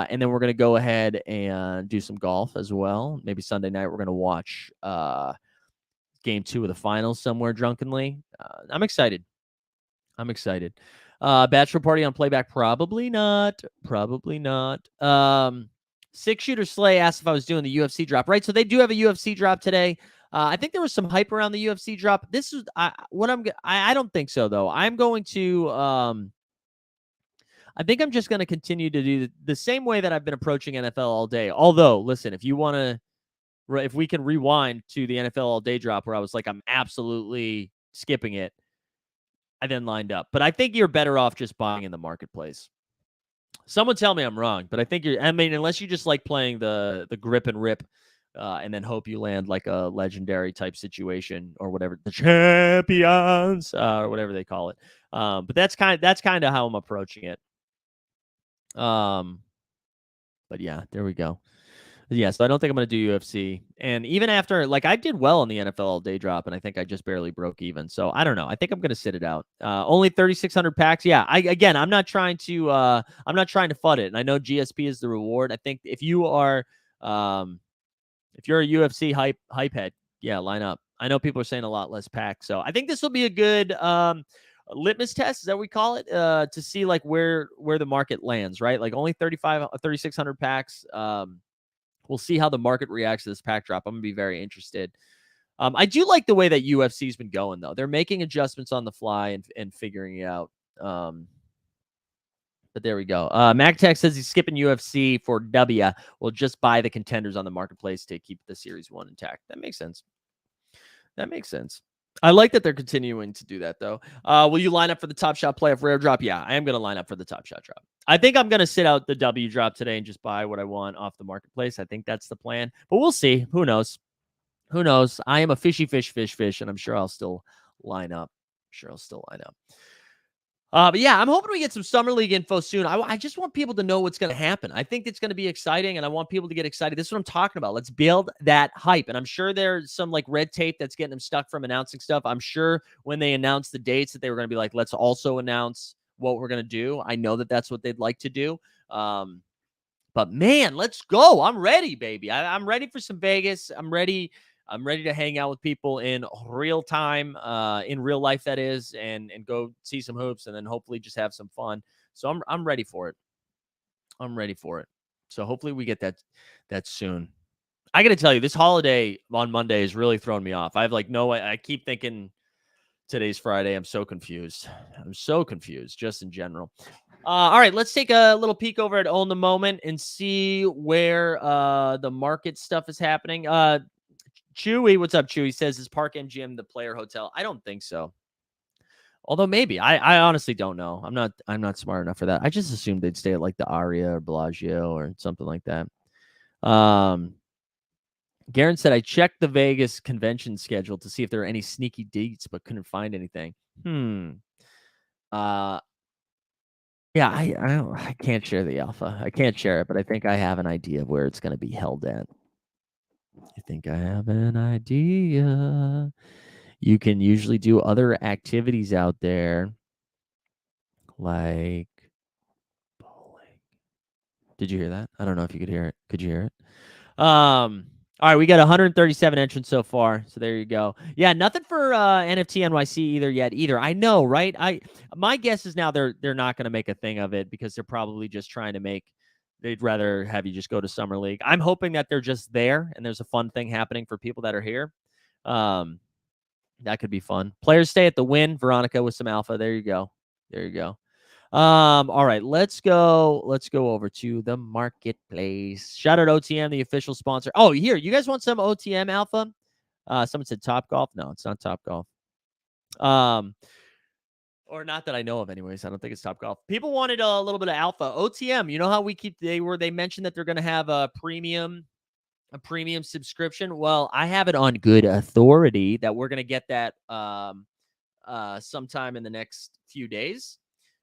[SPEAKER 3] And then we're going to go ahead and do some golf as well. Maybe Sunday night we're going to watch Game 2 of the finals somewhere drunkenly. I'm excited. Bachelor party on playback? Probably not. Six Shooter Slay asked if I was doing the UFC drop, right? So they do have a UFC drop today. I think there was some hype around the UFC drop. This is I don't think so though. I'm going to I think I'm just going to continue to do the same way that I've been approaching NFL all day. Although, listen, if you want to, if we can rewind to the NFL all day drop where I was like, I'm absolutely skipping it, I then lined up. But I think you're better off just buying in the marketplace. Someone tell me I'm wrong, but I think I mean, unless you just like playing the grip and rip, and then hope you land like a legendary type situation or whatever, the champions, or whatever they call it. But that's kind of how I'm approaching it. But yeah, there we go. Yeah, so I don't think I'm going to do UFC. And even after, like, I did well in the NFL all day drop, and I think I just barely broke even. So I don't know. I think I'm going to sit it out. Only 3,600 packs. Yeah, I'm not trying to FUD it. And I know GSP is the reward. I think if you are, if you're a UFC hype head, yeah, line up. I know people are saying a lot less packs, so I think this will be a good litmus test, is that what we call it, to see like where the market lands, right? Like only 3,600 packs. We'll see how the market reacts to this pack drop. I'm going to be very interested. I do like the way that UFC's been going, though. They're making adjustments on the fly and figuring it out. But there we go. MacTech says he's skipping UFC for W. We'll just buy the contenders on the marketplace to keep the Series 1 intact. That makes sense. That makes sense. I like that they're continuing to do that, though. Will you line up for the Top Shot playoff rare drop? Yeah, I am going to line up for the Top Shot drop. I think I'm going to sit out the W drop today and just buy what I want off the marketplace. I think that's the plan, but we'll see. Who knows? Who knows? I am a fishy fish, and I'm sure I'll still line up. But yeah, I'm hoping we get some Summer League info soon. I just want people to know what's going to happen. I think it's going to be exciting, and I want people to get excited. This is what I'm talking about. Let's build that hype. And I'm sure there's some like red tape that's getting them stuck from announcing stuff. I'm sure when they announced the dates that they were going to be like, let's also announce what we're going to do. I know that that's what they'd like to do. But man, let's go. I'm ready, baby. I'm ready for some Vegas. I'm ready to hang out with people in real time, in real life, that is, and go see some hoops, and then hopefully just have some fun. So I'm ready for it. So hopefully we get that soon. I got to tell you, this holiday on Monday is really throwing me off. I have I keep thinking today's Friday. I'm so confused just in general. All right, let's take a little peek over at Own the Moment and see where the market stuff is happening. Chewy, what's up, Chewy? Says, is Park MGM the player hotel? I don't think so. Although maybe. I honestly don't know. I'm not smart enough for that. I just assumed they'd stay at like the Aria or Bellagio or something like that. Garen said, I checked the Vegas convention schedule to see if there are any sneaky dates, but couldn't find anything. Yeah, I can't share the alpha. I can't share it, but I think I have an idea of where it's going to be held at. I think I have an idea. You can usually do other activities out there, like bowling. Did you hear that? I don't know if you could hear it. Could you hear it? All right, we got 137 entrants so far, so there you go. Yeah, nothing for NFT NYC either. I know, right? My guess is now they're not going to make a thing of it because they're probably just trying to make. They'd rather have you just go to Summer League. I'm hoping that they're just there and there's a fun thing happening for people that are here. That could be fun. Players stay at the Win. Veronica with some alpha. There you go. All right, let's go over to the marketplace. Shout out OTM, the official sponsor. Oh, here, you guys want some OTM alpha? Someone said Top Golf. No, it's not Top Golf. Or not that I know of anyways. I don't think it's Top Golf. People wanted a little bit of alpha. OTM, you know how they mentioned that they're going to have a premium subscription. Well, I have it on good authority that we're going to get that sometime in the next few days,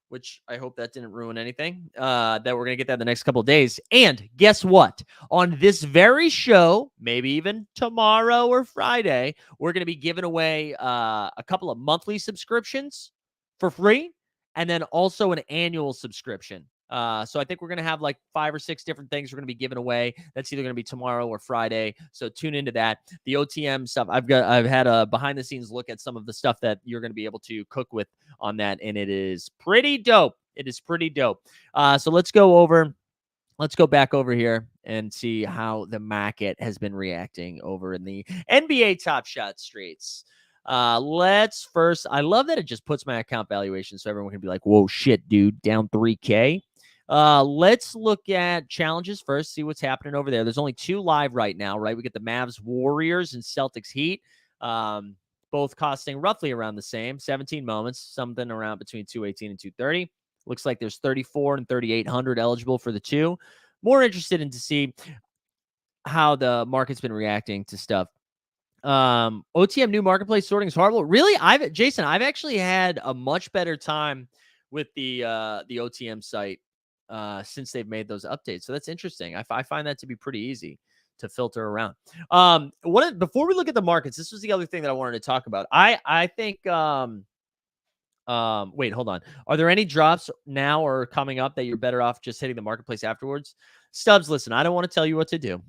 [SPEAKER 3] which I hope that didn't ruin anything, that we're going to get that in the next couple of days. And guess what? On this very show, maybe even tomorrow or Friday, we're going to be giving away a couple of monthly subscriptions for free, and then also an annual subscription. So I think we're going to have like 5 or 6 different things we're going to be giving away. That's either going to be tomorrow or Friday. So tune into that. The OTM stuff, I've had a behind the scenes look at some of the stuff that you're going to be able to cook with on that. And it is pretty dope. So let's go over let's go back over here and see how the market has been reacting over in the NBA Top Shot streets. Let's first, I love that it just puts my account valuation so everyone can be like, whoa, shit, dude, down 3K. Let's look at challenges first, see what's happening over there. There's only 2 live right now, right? We get the Mavs Warriors and Celtics Heat, both costing roughly around the same, 17 moments, something around between 218 and 230. Looks like there's 34 and 3,800 eligible for the 2. More interested in to see how the market's been reacting to stuff. OTM new marketplace sorting is horrible. Really? Jason, I've actually had a much better time with the OTM site since they've made those updates. So that's interesting. I find that to be pretty easy to filter around. Before we look at the markets, this was the other thing that I wanted to talk about. I think wait, hold on. Are there any drops now or coming up that you're better off just hitting the marketplace afterwards? Stubbs, listen, I don't want to tell you what to do.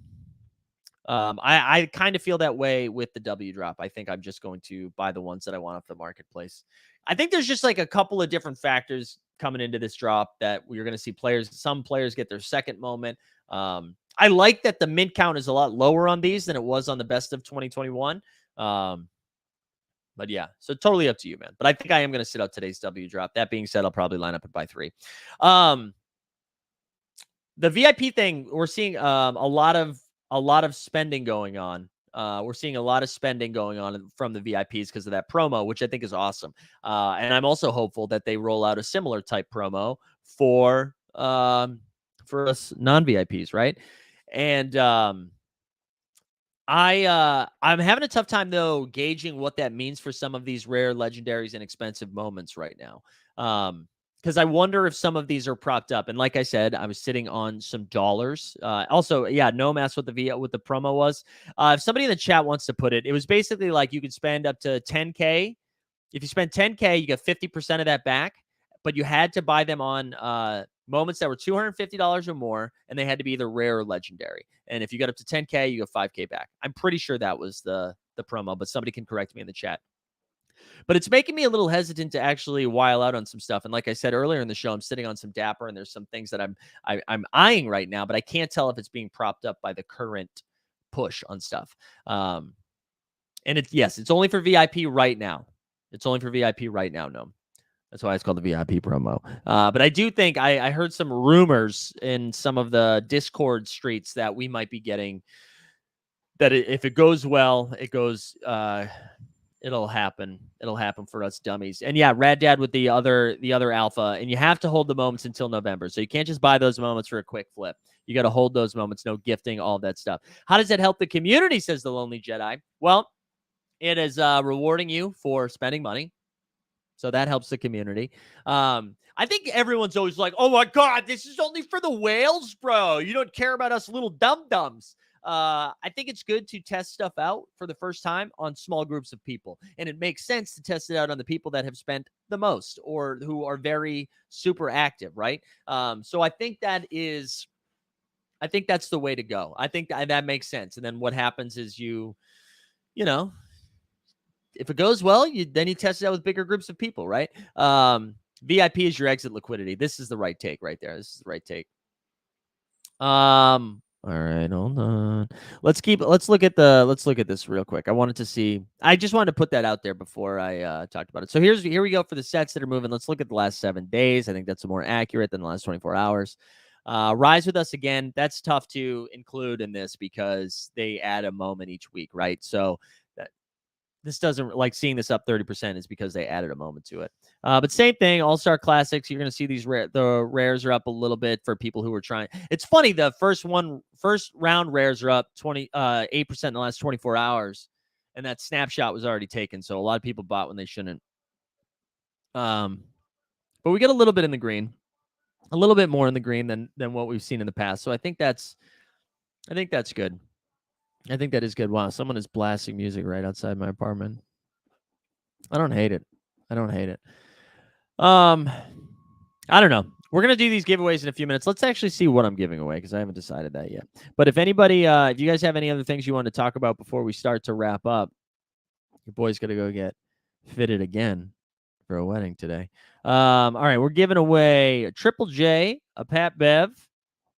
[SPEAKER 3] I kind of feel that way with the W drop. I think I'm just going to buy the ones that I want off the marketplace. I think there's just like a couple of different factors coming into this drop that you're going to see some players get their second moment. I like that the mint count is a lot lower on these than it was on the best of 2021. But yeah, so totally up to you, man. But I think I am going to sit out today's W drop. That being said, I'll probably line up and buy 3. The VIP thing, we're seeing a lot of spending going on. We're seeing a lot of spending going on from the VIPs because of that promo, which I think is awesome. And I'm also hopeful that they roll out a similar type promo for us non-VIPs, right? And I'm having a tough time though gauging what that means for some of these rare legendaries and expensive moments right now. Because I wonder if some of these are propped up. And like I said, I was sitting on some dollars. Also, yeah, no mass what the promo was. If somebody in the chat wants to put it, it was basically like you could spend up to 10K. If you spend 10K, you get 50% of that back. But you had to buy them on moments that were $250 or more, and they had to be either rare or legendary. And if you got up to 10K, you get 5K back. I'm pretty sure that was the promo, but somebody can correct me in the chat. But it's making me a little hesitant to actually while out on some stuff. And like I said earlier in the show, I'm sitting on some Dapper, and there's some things that I'm eyeing right now, but I can't tell if it's being propped up by the current push on stuff. And it's only for VIP right now. It's only for VIP right now. No. That's why it's called the VIP promo. But I do think I heard some rumors in some of the Discord streets that we might be getting that if it goes well, it goes, it'll happen. It'll happen for us dummies. And yeah, Rad Dad with the other alpha, and you have to hold the moments until November. So you can't just buy those moments for a quick flip. You got to hold those moments, no gifting, all that stuff. How does that help the community, says the Lonely Jedi? Well, it is rewarding you for spending money. So that helps the community. I think everyone's always like, oh my God, this is only for the whales, bro. You don't care about us little dum-dums. I think it's good to test stuff out for the first time on small groups of people. And it makes sense to test it out on the people that have spent the most or who are very super active, right? So I think that's the way to go. I think that makes sense. And then what happens is you know, if it goes well, then you test it out with bigger groups of people, right? VIP is your exit liquidity. This is the right take right there. This is the right take. All right, hold on. Let's look at this real quick. I just wanted to put that out there before I talked about it. So here we go for the sets that are moving. Let's look at the last 7 days. I think that's more accurate than the last 24 hours. Rise with us again. That's tough to include in this because they add a moment each week, right? So this doesn't like seeing this up 30% is because they added a moment to it. But same thing, All-Star Classics. You're going to see these the rares are up a little bit for people who are trying. It's funny. The first round rares are up 8% in the last 24 hours. And that snapshot was already taken. So a lot of people bought when they shouldn't. But we get a little bit in the green, a little bit more in the green than what we've seen in the past. So I think that's good. I think that is good. Wow, someone is blasting music right outside my apartment. I don't hate it. I don't know. We're going to do these giveaways in a few minutes. Let's actually see what I'm giving away because I haven't decided that yet. But if anybody, if you guys have any other things you want to talk about before we start to wrap up, your boy's going to go get fitted again for a wedding today. All right, we're giving away a Triple J, a Pat Bev,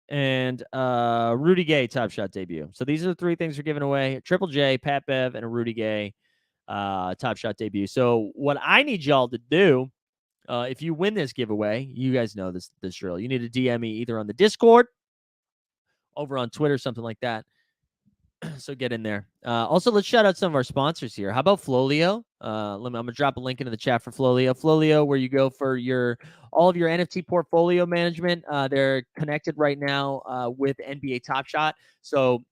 [SPEAKER 3] and Rudy Gay Top Shot debut. So these are the three things we're giving away: Triple J, Pat Bev, and a Rudy Gay Top Shot debut. So what I need y'all to do, if you win this giveaway, you guys know this drill. You need to DM me either on the Discord, over on Twitter, something like that. So get in there. Also, let's shout out some of our sponsors here. How about Flowlio? I'm gonna drop a link into the chat for Flowlio. Flowlio, where you go for all of your NFT portfolio management. They're connected right now with NBA Top Shot, so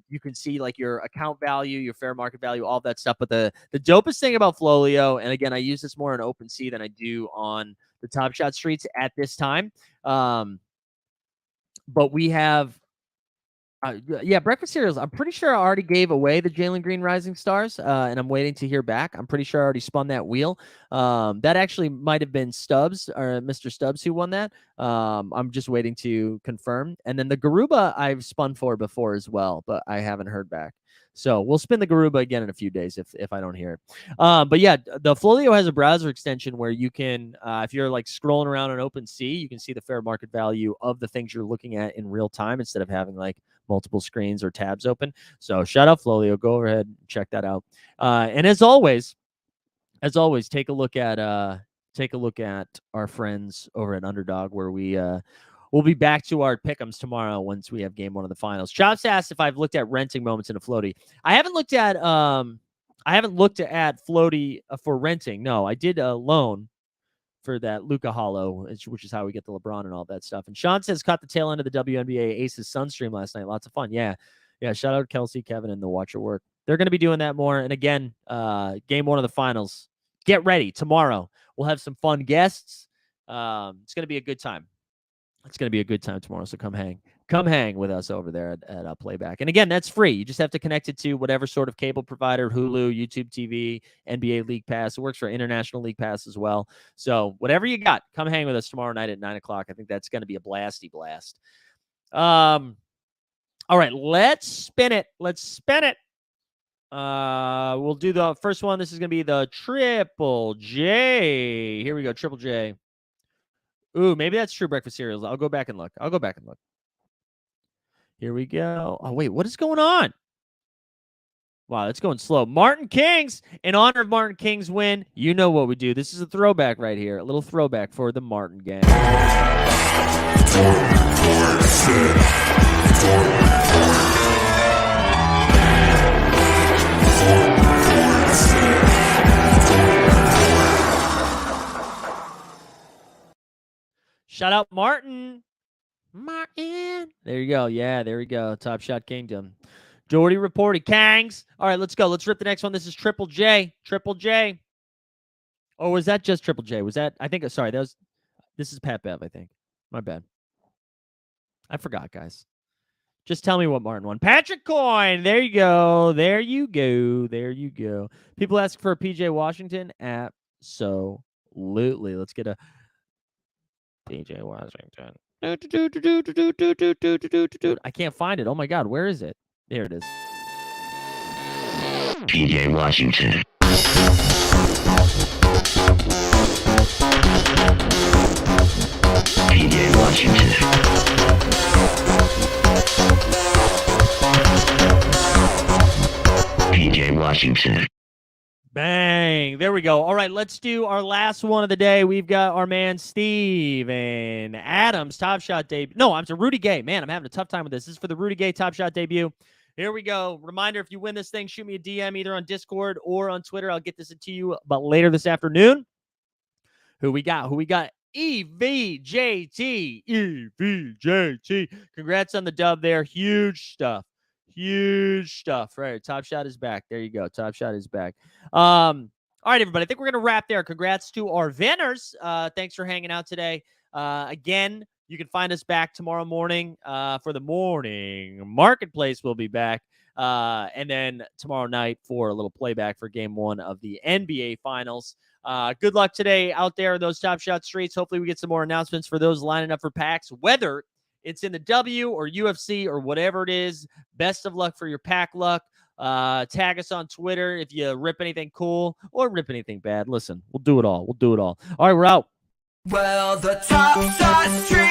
[SPEAKER 3] you can see like your account value, your fair market value, all of that stuff. But the dopest thing about Flowlio, and again, I use this more on OpenSea than I do on the Top Shot streets at this time. But we have. Breakfast cereals. I'm pretty sure I already gave away the Jalen Green Rising Stars, and I'm waiting to hear back. I'm pretty sure I already spun that wheel. That actually might have been Stubbs or Mr. Stubbs who won that. I'm just waiting to confirm. And then the Garuba I've spun for before as well, but I haven't heard back. So we'll spin the Garuba again in a few days if I don't hear it. But yeah, the Flowlio has a browser extension where you can, if you're like scrolling around on OpenSea, you can see the fair market value of the things you're looking at in real time instead of having like multiple screens or tabs open. So shout out Flowlio. Go ahead and check that out. And as always, take a look at our friends over at Underdog, where we'll be back to our pick'ems tomorrow once we have game one of the finals. Chops asked if I've looked at renting moments in a floaty. I haven't looked at floaty for renting. No, I did a loan for that Luka Hollow, which is how we get the LeBron and all that stuff. And Sean says, caught the tail end of the WNBA Aces Sun stream last night. Lots of fun. Yeah. Shout out to Kelsey, Kevin, and the Watch Your Work. They're going to be doing that more. And again, game one of the finals. Get ready. Tomorrow, we'll have some fun guests. It's going to be a good time. It's going to be a good time tomorrow. So come hang with us over there at Playback. And again, that's free. You just have to connect it to whatever sort of cable provider, Hulu, YouTube TV, NBA League Pass. It works for International League Pass as well. So whatever you got, come hang with us tomorrow night at 9:00. I think that's going to be a blasty blast. All right, let's spin it. We'll do the first one. This is going to be the Triple J. Here we go, Triple J. Ooh, maybe that's True Breakfast Cereals. I'll go back and look. Here we go. Oh, wait, what is going on? Wow, that's going slow. Martin Kings, in honor of Martin King's win, you know what we do. This is a throwback right here. A little throwback for the Martin gang. Shout out Martin. There you go. Yeah, there we go. Top Shot Kingdom. Jordy reported Kangs. All right, let's go. Let's rip the next one. This is Triple J. Or was that just Triple J? Was that, I think, sorry, this is Pat Bev, I think. My bad. I forgot, guys. Just tell me what Martin won. Patrick Coyne. There you go. People ask for a PJ Washington. Absolutely. Let's get a PJ Washington. I can't find it. Oh my God, where is it? There it is.
[SPEAKER 4] PJ Washington. PJ Washington. PJ Washington.
[SPEAKER 3] Bang. There we go. All right, let's do our last one of the day. We've got our man Steve and Adam's Top Shot debut. No, I'm sorry, Rudy Gay. Man, I'm having a tough time with this. This is for the Rudy Gay Top Shot debut. Here we go. Reminder, if you win this thing, shoot me a DM either on Discord or on Twitter. I'll get this to you about later this afternoon. Who we got? EVJT. Congrats on the dub there. Huge stuff. Right. Top Shot is back. There you go. Top Shot is back. All right, everybody. I think we're going to wrap there. Congrats to our winners. Thanks for hanging out today. Again, you can find us back tomorrow morning for the morning marketplace. We'll be back. And then tomorrow night for a little playback for game one of the NBA Finals. Good luck today out there in those Top Shot streets. Hopefully we get some more announcements for those lining up for packs, whether it's in the W or UFC or whatever it is. Best of luck for your pack luck. Tag us on Twitter if you rip anything cool or rip anything bad. Listen, we'll do it all. All right, we're out.
[SPEAKER 2] Well, the Top Shot Street